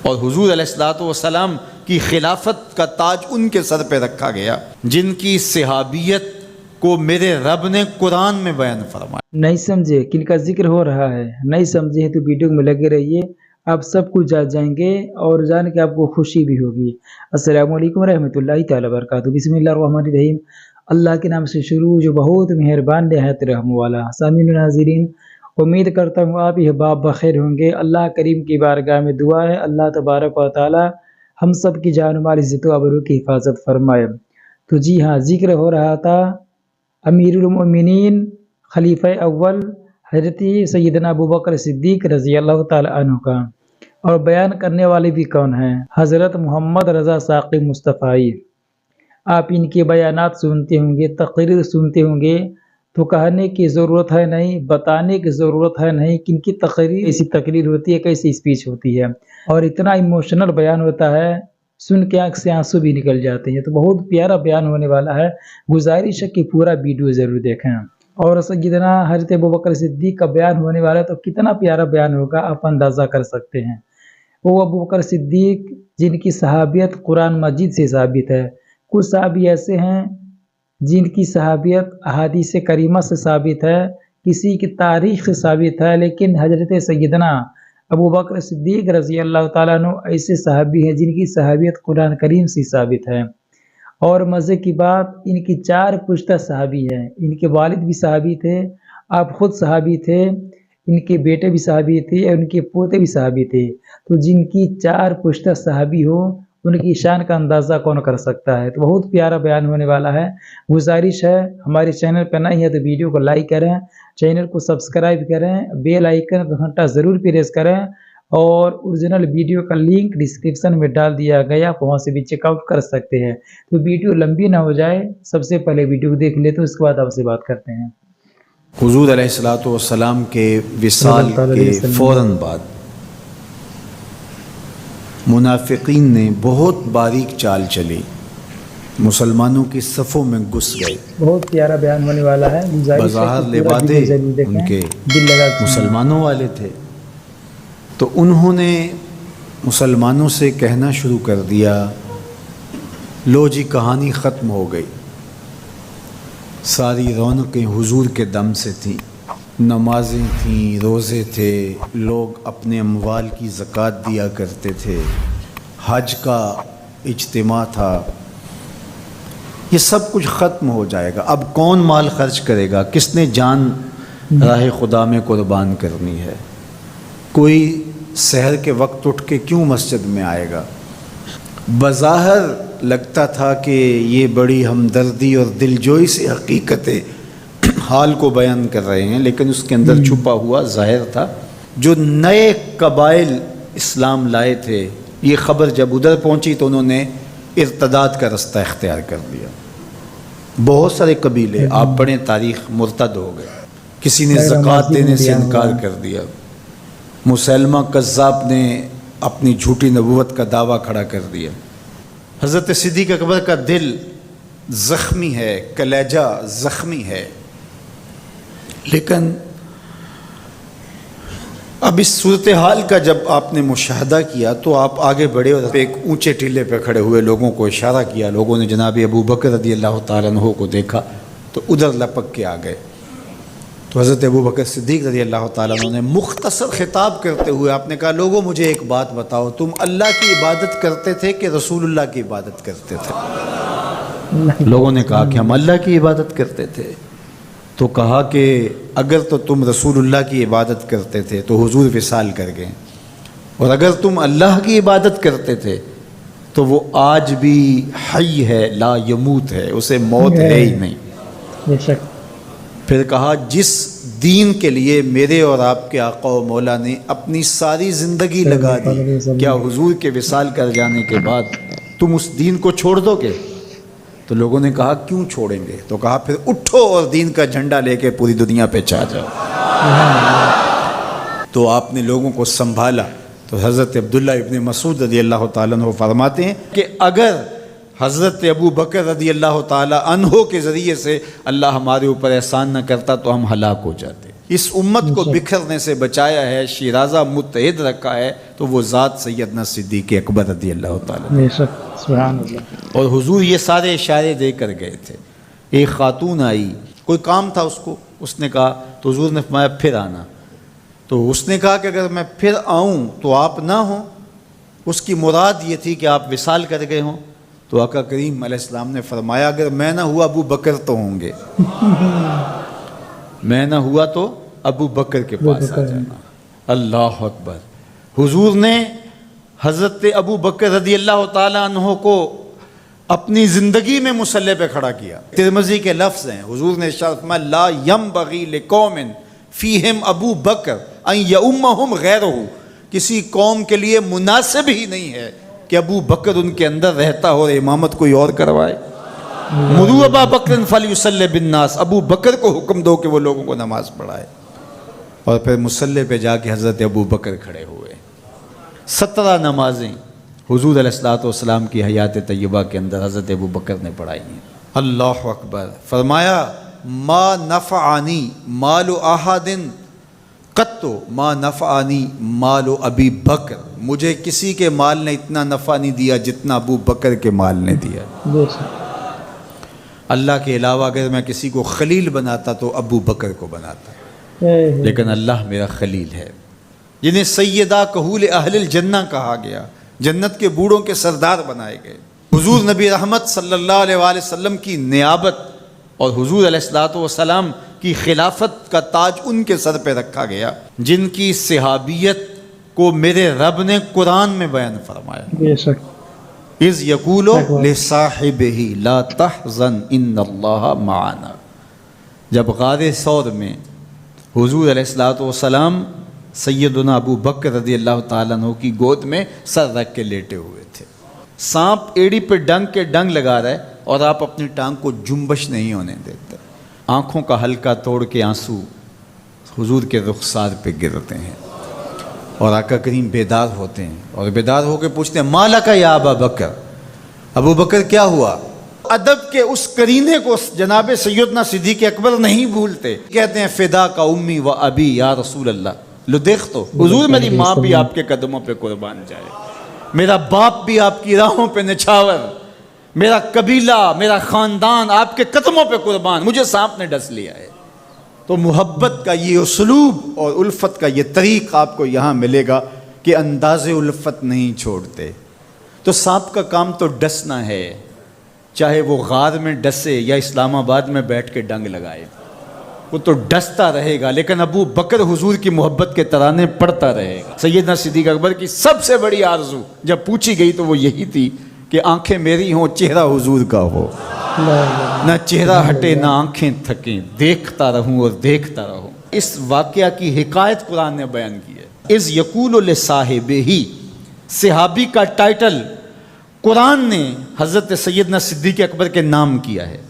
اور حضور علیہ الصلوۃ والسلام کی خلافت کا تاج ان کے سر پہ رکھا گیا، جن کی صحابیت کو میرے رب نے قرآن میں بیان فرمایا۔ نہیں سمجھے کن کا ذکر ہو رہا ہے، نہیں سمجھے تو ویڈیو میں لگے رہیے، آپ سب کچھ جان جائیں گے اور جان کے آپ کو خوشی بھی ہوگی۔ السلام علیکم ورحمۃ اللہ تعالی وبرکاتہ۔ بسم اللہ الرحمن الرحیم۔ اللہ کے نام سے شروع جو بہت مہربان نہایت رحم والا۔ سامعین و ناظرین، امید کرتا ہوں آپ یہ باب بخیر ہوں گے۔ اللہ کریم کی بارگاہ میں دعا ہے اللہ تبارک و تعالی ہم سب کی جان و مال عزت و آبرو کی حفاظت فرمائے۔ تو جی ہاں، ذکر ہو رہا تھا امیر المؤمنین خلیفہ اول حضرت سیدنا ابوبکر صدیق رضی اللہ تعالی عنہ کا، اور بیان کرنے والے بھی کون ہیں؟ حضرت محمد رضا ثاقب مصطفی۔ آپ ان کے بیانات سنتے ہوں گے، تقریر سنتے ہوں گے، تو کہنے کی ضرورت ہے نہیں، بتانے کی ضرورت ہے نہیں کہ ان کی تقریر ایسی تقریر ہوتی ہے، کیسی اسپیچ ہوتی ہے، اور اتنا ایموشنل بیان ہوتا ہے، سن کے آنکھ سے آنسو بھی نکل جاتے ہیں۔ تو بہت پیارا بیان ہونے والا ہے، گزارش ہے کہ پورا ویڈیو ضرور دیکھیں۔ اور سیدنا حضرت ابوبکر صدیق کا بیان ہونے والا ہے تو کتنا پیارا بیان ہوگا آپ اندازہ کر سکتے ہیں۔ وہ ابوبکر صدیق جن کی صحابیت قرآن مجید سے ثابت ہے، کچھ صحابی ایسے ہیں جن کی صحابیت احادیث کریمہ سے ثابت ہے، کسی کی تاریخ سے ثابت ہے، لیکن حضرت سیدنا ابوبکر صدیق رضی اللہ تعالیٰ عنہ ایسے صحابی ہیں جن کی صحابیت قرآن کریم سے ثابت ہے۔ اور مزے کی بات، ان کی 4 پشتہ صحابی ہیں، ان کے والد بھی صحابی تھے، آپ خود صحابی تھے، ان کے بیٹے بھی صحابی تھے اور ان کے پوتے بھی صحابی تھے۔ تو جن کی 4 پشتہ صحابی ہو، ان کی شان کا اندازہ کون کر سکتا ہے؟ تو بہت پیارا بیان ہونے والا ہے۔ گزارش ہے ہمارے چینل پہ نئی ہے تو ویڈیو کو لائک کریں، چینل کو سبسکرائب کریں، بیل آئیکن کا گھنٹہ ضرور پریس کریں، اور اوریجنل ویڈیو کا لنک ڈسکرپشن میں ڈال دیا گیا، آپ وہاں سے بھی چیک آؤٹ کر سکتے ہیں۔ تو ویڈیو لمبی نہ ہو جائے، سب سے پہلے ویڈیو دیکھ لیتے، اس کے بعد آپ سے بات کرتے ہیں۔ حضور علیہ الصلوۃ والسلام کے وصال کے فوراً بعد منافقین نے بہت باریک چال چلی، مسلمانوں کی صفوں میں گھس گئے۔ بہت پیارا بیان ہونے والا ہے، بظاہر لبادے ان کے مسلمانوں والے تھے، تو انہوں نے مسلمانوں سے کہنا شروع کر دیا، لو جی کہانی ختم ہو گئی، ساری رونقیں حضور کے دم سے تھیں، نمازیں تھیں، روزے تھے، لوگ اپنے اموال کی زکوٰۃ دیا کرتے تھے، حج کا اجتماع تھا، یہ سب کچھ ختم ہو جائے گا۔ اب کون مال خرچ کرے گا؟ کس نے جان راہ خدا میں قربان کرنی ہے؟ کوئی سحر کے وقت اٹھ کے کیوں مسجد میں آئے گا؟ بظاہر لگتا تھا کہ یہ بڑی ہمدردی اور دلجوئی سے حقیقت حال کو بیان کر رہے ہیں، لیکن اس کے اندر چھپا ہوا ظاہر تھا۔ جو نئے قبائل اسلام لائے تھے، یہ خبر جب ادھر پہنچی تو انہوں نے ارتداد کا رستہ اختیار کر لیا۔ بہت سارے قبیلے آپ پڑھیں تاریخ مرتد ہو گئے، کسی نے زکوٰۃ دینے سے انکار کر دیا، مسلمہ کذاب نے اپنی جھوٹی نبوت کا دعویٰ کھڑا کر دیا۔ حضرت صدیق اکبر کا دل زخمی ہے، کلیجہ زخمی ہے، لیکن اب اس صورتحال کا جب آپ نے مشاہدہ کیا تو آپ آگے بڑھے اور ایک اونچے ٹیلے پہ کھڑے ہوئے لوگوں کو اشارہ کیا۔ لوگوں نے جناب ابوبکر رضی اللہ تعالیٰ عنہ کو دیکھا تو ادھر لپک کے آ گئے۔ تو حضرت ابوبکر صدیق رضی اللہ تعالیٰ عنہ نے مختصر خطاب کرتے ہوئے آپ نے کہا، لوگوں مجھے ایک بات بتاؤ، تم اللہ کی عبادت کرتے تھے کہ رسول اللہ کی عبادت کرتے تھے؟ لوگوں نے کہا کہ ہم اللہ کی عبادت کرتے تھے۔ تو کہا کہ اگر تو تم رسول اللہ کی عبادت کرتے تھے تو حضور وصال کر گئے، اور اگر تم اللہ کی عبادت کرتے تھے تو وہ آج بھی حی ہے، لا یموت ہے، اسے موت ہے ہی نہیں۔ بے شک۔ پھر کہا، جس دین کے لیے میرے اور آپ کے آقا و مولا نے اپنی ساری زندگی لگا دی، کیا حضور کے وصال کر جانے کے بعد تم اس دین کو چھوڑ دو گے؟ تو لوگوں نے کہا کیوں چھوڑیں گے؟ تو کہا پھر اٹھو اور دین کا جھنڈا لے کے پوری دنیا پہ چھا جاؤ۔ تو آپ نے لوگوں کو سنبھالا۔ تو حضرت عبداللہ ابن مسعود رضی اللہ تعالیٰ عنہ فرماتے ہیں کہ اگر حضرت ابوبکر رضی اللہ تعالیٰ عنہ کے ذریعے سے اللہ ہمارے اوپر احسان نہ کرتا تو ہم ہلاک ہو جاتے۔ اس امت کو بکھرنے سے بچایا ہے، شیرازہ متحد رکھا ہے، تو وہ ذات سیدنا صدیق اکبر رضی اللہ تعالیٰ. بے شک سبحان اللہ. اور حضور یہ سارے اشارے دے کر گئے تھے. ایک خاتون آئی، کوئی کام تھا اس کو، اس نے کہا تو حضور نے فرمایا پھر آنا. تو اس نے کہا کہ اگر میں پھر آؤں تو آپ نہ ہوں. اس کی مراد یہ تھی کہ آپ وصال کر گئے ہوں. تو آقا کریم علیہ السلام نے فرمایا اگر میں نہ ہوا ابو بکر تو ہوں گے، میں نہ ہوا تو ابو بکر کے پاس آ جانا. اللہ اکبر. حضور نے حضرت ابو بکر رضی اللہ تعالیٰ عنہ کو اپنی زندگی میں مصلی پہ کھڑا کیا. ترمذی کے لفظ ہیں، حضور نے ارشاد فرمایا لا ینبغی لقوم فیہم ابو بکر ان یؤمہم غیرہ. کسی قوم کے لیے مناسب ہی نہیں ہے کہ ابو بکر ان کے اندر رہتا ہو اور امامت کوئی اور کروائے. مروا ابا بکر فلیصلی بالناس. ابو بکر کو حکم دو کہ وہ لوگوں کو نماز پڑھائے. اور پھر مصلی پہ جا کے حضرت ابو بکر کھڑے ہوئے. 17 نمازیں حضور علیہ الصلوۃ والسلام کی حیات طیبہ کے اندر حضرت ابو بکر نے پڑھائی ہیں. اللہ اکبر. فرمایا ما نفعنی مال احد قط ما نفعنی مال ابی بکر. مجھے کسی کے مال نے اتنا نفع نہیں دیا جتنا ابو بکر کے مال نے دیا. اللہ کے علاوہ اگر میں کسی کو خلیل بناتا تو ابو بکر کو بناتا، لیکن اللہ میرا خلیل ہے. جنہیں سیدہ کہول اہل الجنہ کہا گیا، جنت کے بوڑھوں کے سردار بنائے گئے. حضور نبی رحمت صلی اللہ علیہ وآلہ وسلم کی نیابت اور حضور علیہ الصلوۃ والسلام کی خلافت کا تاج ان کے سر پہ رکھا گیا، جن کی صحابیت کو میرے رب نے قرآن میں بیان فرمایا. بے شک. اذ یقول لصاحبہ لا تحزن ان اللہ معنا. جب غار ثور میں حضور علیہ الصلوۃ والسلام سیدنا ابو بکر رضی اللہ تعالیٰ عنہ کی گود میں سر رکھ کے لیٹے ہوئے تھے. سانپ ایڑی پہ ڈنگ کے ڈنگ لگا رہا ہے اور آپ اپنی ٹانگ کو جنبش نہیں ہونے دیتے. آنکھوں کا حلقہ توڑ کے آنسو حضور کے رخسار پہ گرتے ہیں اور آقا کریم بیدار ہوتے ہیں اور بیدار ہو کے پوچھتے ہیں مالک یا ابا بکر. ابو بکر کیا ہوا؟ ادب کے اس قرینے کو جناب سیدنا صدیق اکبر نہیں بھولتے. کہتے ہیں فدا کا امی و ابی یا رسول اللہ. لو دیکھ تو حضور میری ماں بھی آپ کے قدموں پہ قربان جائے، میرا باپ بھی آپ کی راہوں پہ نچھاور، میرا قبیلہ میرا خاندان آپ کے قدموں پہ قربان، مجھے سانپ نے ڈس لیا ہے. تو محبت کا یہ اسلوب اور الفت کا یہ طریق آپ کو یہاں ملے گا کہ انداز الفت نہیں چھوڑتے. تو سانپ کا کام تو ڈسنا ہے، چاہے وہ غار میں ڈسے یا اسلام آباد میں بیٹھ کے ڈنگ لگائے، وہ تو ڈستا رہے گا. لیکن ابو بکر حضور کی محبت کے ترانے پڑھتا رہے گا. سیدنا صدیق اکبر کی سب سے بڑی آرزو جب پوچھی گئی تو وہ یہی تھی کہ آنکھیں میری ہوں چہرہ حضور کا ہو، نہ چہرہ ہٹے نہ آنکھیں تھکیں، دیکھتا رہوں اور دیکھتا رہوں. اس واقعہ کی حکایت قرآن نے بیان کی ہے. اذ یقول لصاحبہ، صحابی کا ٹائٹل قرآن نے حضرت سیدنا صدیق اکبر کے نام کیا ہے.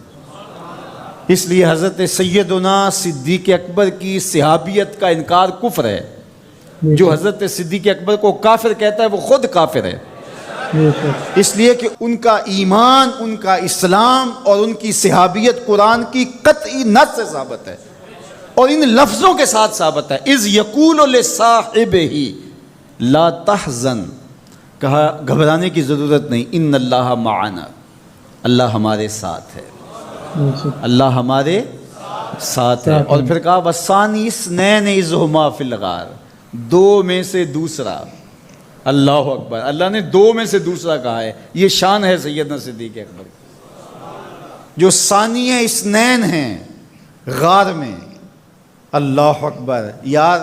اس لیے حضرت سیدنا صدیق اکبر کی صحابیت کا انکار کفر ہے. جو حضرت صدیق اکبر کو کافر کہتا ہے وہ خود کافر ہے، اس لیے کہ ان کا ایمان، ان کا اسلام اور ان کی صحابیت قرآن کی قطعی نص سے ثابت ہے اور ان لفظوں کے ساتھ ثابت ہے. اذ یقول لصاحبہ لا تحزن، کہا گھبرانے کی ضرورت نہیں، ان اللہ معنا، اللہ ہمارے ساتھ ہے، اللہ ہمارے ساتھ ہے. اور پھر کہا وَالثَّانِي اثْنَيْنِ إِذْ هُمَا فِي الْغَارِ، دو میں سے دوسرا. اللہ اکبر. اللہ نے دو میں سے دوسرا کہا ہے. یہ شان ہے سیدنا صدیق اکبر جو ثانی اثنین ہیں غار میں. اللہ اکبر. یار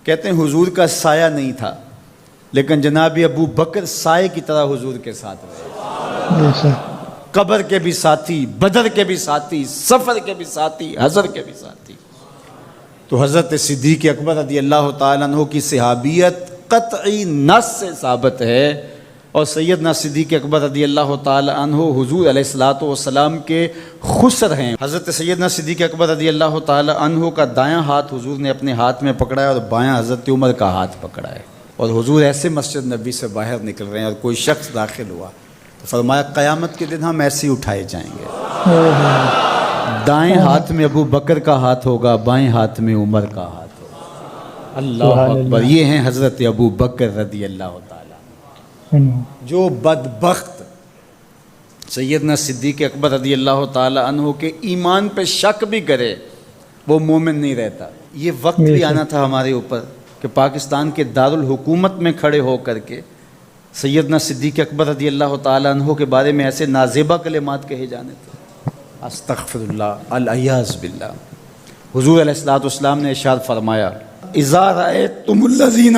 کہتے ہیں حضور کا سایہ نہیں تھا، لیکن جناب ابو بکر سائے کی طرح حضور کے ساتھ رہے. قبر کے بھی ساتھی، بدر کے بھی ساتھی، سفر کے بھی ساتھی، حضر کے بھی ساتھی. تو حضرت صدیق اکبر رضی اللہ تعالیٰ عنہ کی صحابیت قطعی نص سے ثابت ہے اور سیدنا صدیق اکبر رضی اللہ تعالیٰ عنہ حضور علیہ الصلوۃ والسلام کے خسر ہیں. حضرت سیدنا صدیق اکبر رضی اللہ تعالیٰ عنہ کا دایاں ہاتھ حضور نے اپنے ہاتھ میں پکڑا ہے اور بایاں حضرت عمر کا ہاتھ پکڑا ہے. اور حضور ایسے مسجد نبی سے باہر نکل رہے ہیں اور کوئی شخص داخل ہوا تو فرمایا قیامت کے دن ہم ایسے ہی اٹھائے جائیں گے دائیں ہاتھ میں ابو بکر کا ہاتھ ہوگا، بائیں ہاتھ میں عمر کا ہاتھ ہوگا۔ اللہ اکبر۔ یہ ہیں حضرت ابو بکر رضی اللہ تعالیٰ، جو بدبخت سیدنا صدیق اکبر رضی اللہ تعالیٰ عنہ کے ایمان پہ شک بھی کرے وہ مومن نہیں رہتا۔ یہ وقت بھی آنا تھا ہمارے اوپر کہ پاکستان کے دارالحکومت میں کھڑے ہو کر کے سیدنا صدیق اکبر رضی اللہ تعالیٰ عنہ کے بارے میں ایسے نازیبہ کلمات کہے جانے تھے۔ استغفر اللہ، العیاذ باللہ۔ حضور علیہ الصلوۃ والسلام نے ارشاد فرمایا، اذا رأیتم الذین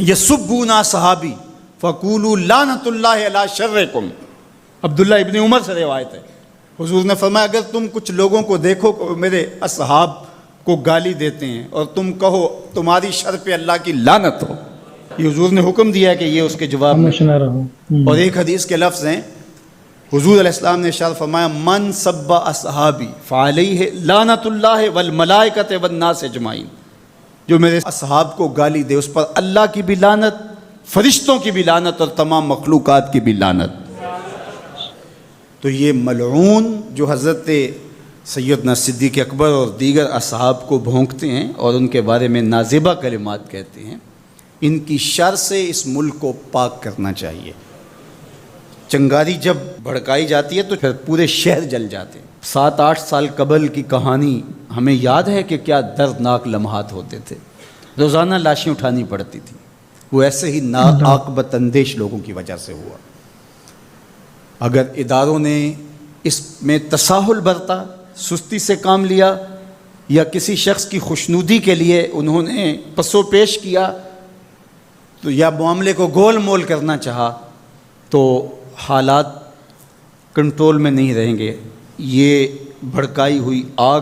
یسبون صحابی فقولوا لعنۃ اللہ علی شرکم۔ عبداللہ ابن عمر سے روایت ہے، حضور نے فرمایا اگر تم کچھ لوگوں کو دیکھو کہ میرے اصحاب کو گالی دیتے ہیں اور تم کہو تمہاری شر پہ اللہ کی لعنت ہو، یہ حضور نے حکم دیا کہ یہ اس کے جواب میں۔ اور ایک حدیث کے لفظ ہیں، حضور علیہ السلام نے ارشاد فرمایا، من سب اصحابی فعلیہ لعنت اللہ والملائکۃ والناس اجمعین۔ جو میرے اصحاب کو گالی دے اس پر اللہ کی بھی لعنت، فرشتوں کی بھی لعنت اور تمام مخلوقات کی بھی لعنت۔ تو یہ ملعون جو حضرت سیدنا صدیق اکبر اور دیگر اصحاب کو بھونکتے ہیں اور ان کے بارے میں نازیبہ کلمات کہتے ہیں، ان کی شر سے اس ملک کو پاک کرنا چاہیے۔ چنگاری جب بھڑکائی جاتی ہے تو پھر پورے شہر جل جاتے ہیں۔ 7-8 سال قبل کی کہانی ہمیں یاد ہے کہ کیا دردناک لمحات ہوتے تھے، روزانہ لاشیں اٹھانی پڑتی تھیں، وہ ایسے ہی ناعاقبت اندیش لوگوں کی وجہ سے ہوا۔ اگر اداروں نے اس میں تساہل برتا، سستی سے کام لیا، یا کسی شخص کی خوشنودی کے لیے انہوں نے پسو پیش کیا تو یا معاملے کو گول مول کرنا چاہا تو حالات کنٹرول میں نہیں رہیں گے۔ یہ بھڑکائی ہوئی آگ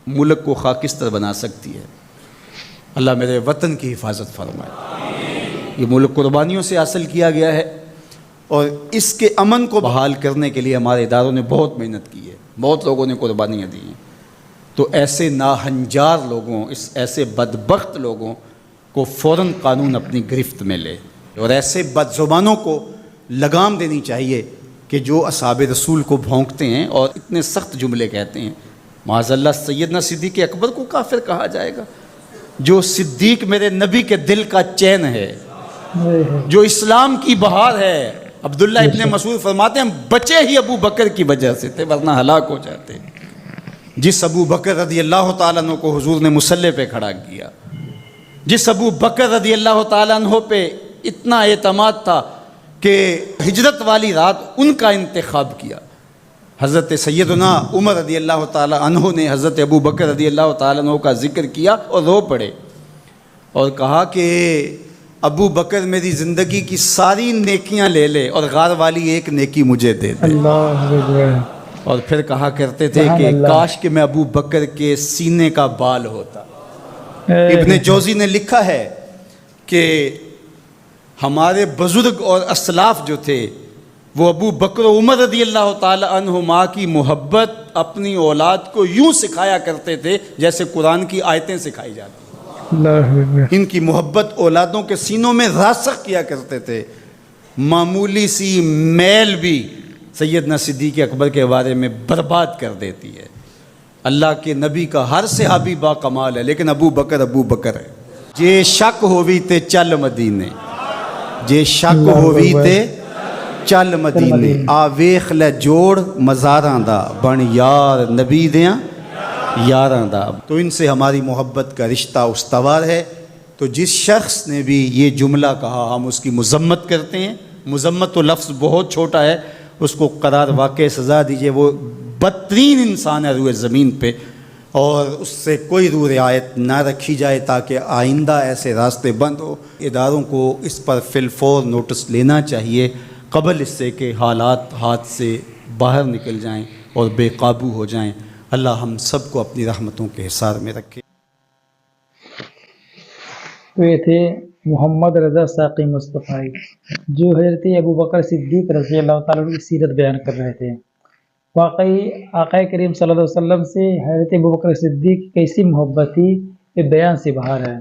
ملک کو خاکستر بنا سکتی ہے۔ اللہ میرے وطن کی حفاظت فرمائے۔ یہ ملک قربانیوں سے حاصل کیا گیا ہے اور اس کے امن کو بحال کرنے کے لیے ہمارے اداروں نے بہت محنت کی ہے، بہت لوگوں نے قربانیاں دی ہیں۔ تو ایسے ناہنجار لوگوں، ایسے بدبخت لوگوں کو فوراً قانون اپنی گرفت میں لے، اور ایسے بد زبانوں کو لگام دینی چاہیے کہ جو اصحاب رسول کو بھونکتے ہیں اور اتنے سخت جملے کہتے ہیں۔ معاذ اللہ سیدنا صدیق اکبر کو کافر کہا جائے گا، جو صدیق میرے نبی کے دل کا چین ہے، جو اسلام کی بہار ہے۔ عبداللہ ابن مسعود فرماتے ہیں ہم بچے ہی ابو بکر کی وجہ سے تھے ورنہ ہلاک ہو جاتے۔ جس ابو بکر رضی اللہ تعالیٰ عنہ کو حضور نے مصلی پہ کھڑا کیا، جس ابو بکر رضی اللہ تعالیٰ عنہ پہ اتنا اعتماد تھا کہ ہجرت والی رات ان کا انتخاب کیا، حضرت سیدنا عمر رضی اللہ تعالیٰ عنہ نے حضرت ابو بکر رضی اللہ تعالیٰ عنہ کا ذکر کیا اور رو پڑے اور کہا کہ ابو بکر میری زندگی کی ساری نیکیاں لے لے اور غار والی ایک نیکی مجھے دے دے۔ اور پھر کہا کرتے تھے کہ کاش کہ میں ابو بکر کے سینے کا بال ہوتا۔ ابن جوزی نے لکھا ہے کہ ہمارے بزرگ اور اسلاف جو تھے وہ ابو بکر و عمر رضی اللہ تعالی عنہما کی محبت اپنی اولاد کو یوں سکھایا کرتے تھے جیسے قرآن کی آیتیں سکھائی جاتی۔ ان کی محبت اولادوں کے سینوں میں راسخ کیا کرتے تھے۔ معمولی سی میل بھی سیدنا صدیق اکبر کے بارے میں برباد کر دیتی ہے۔ اللہ کے نبی کا ہر صحابی با کمال ہے لیکن ابو بکر ہے۔ جے شک ہووی تے چل مدینے، جے شک ہووی تے چل مدینے، آ ویخ لے جوڑ مزاراں دا، بن یار نبی دیاں یاراں دا۔ تو ان سے ہماری محبت کا رشتہ استوار ہے۔ تو جس شخص نے بھی یہ جملہ کہا ہم اس کی مذمت کرتے ہیں۔ مذمت تو لفظ بہت چھوٹا ہے، اس کو قرار واقع سزا دیجئے۔ وہ بدترین انسان ہے روئے زمین پہ، اور اس سے کوئی روح رعایت نہ رکھی جائے تاکہ آئندہ ایسے راستے بند ہو۔ اداروں کو اس پر فی الفور نوٹس لینا چاہیے قبل اس سے کہ حالات ہاتھ سے باہر نکل جائیں اور بے قابو ہو جائیں۔ اللہ ہم سب کو اپنی رحمتوں کے حصار میں رکھے۔ تو یہ تھے محمد رضا ساقی مصطفی جو حضرت ابو بکر صدیق رضی اللہ تعالیٰ عنہ کی سیرت بیان کر رہے تھے۔ واقعی آقا کریم صلی اللہ علیہ وسلم سے حضرت ابو بکر صدیق کی کیسی محبت تھی یہ بیان سے باہر ہے۔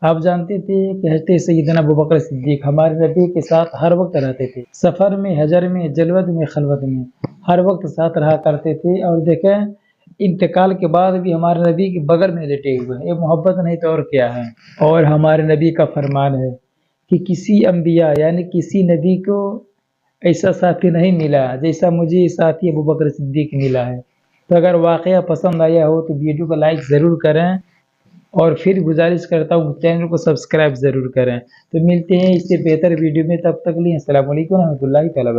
آپ جانتے تھے کہ حضرت سیدنا ابو بکر صدیق ہمارے نبی کے ساتھ ہر وقت رہتے تھے، سفر میں، حجر میں، جلوت میں، خلوت میں، ہر وقت ساتھ رہا کرتے تھے۔ اور دیکھیں انتقال کے بعد بھی ہمارے نبی کے بغل میں لیٹے ہوئے ہیں، یہ محبت نہیں تو اور کیا ہے؟ اور ہمارے نبی کا فرمان ہے کہ کسی انبیاء یعنی کسی نبی کو ایسا ساتھی نہیں ملا جیسا مجھے ساتھی ابوبکر صدیق ملا ہے۔ تو اگر واقعہ پسند آیا ہو تو ویڈیو کو لائک ضرور کریں، اور پھر گزارش کرتا ہوں چینل کو سبسکرائب ضرور کریں۔ تو ملتے ہیں اس سے بہتر ویڈیو میں، تب تک کے لیے السلام علیکم و رحمۃ اللہ تعالیٰ۔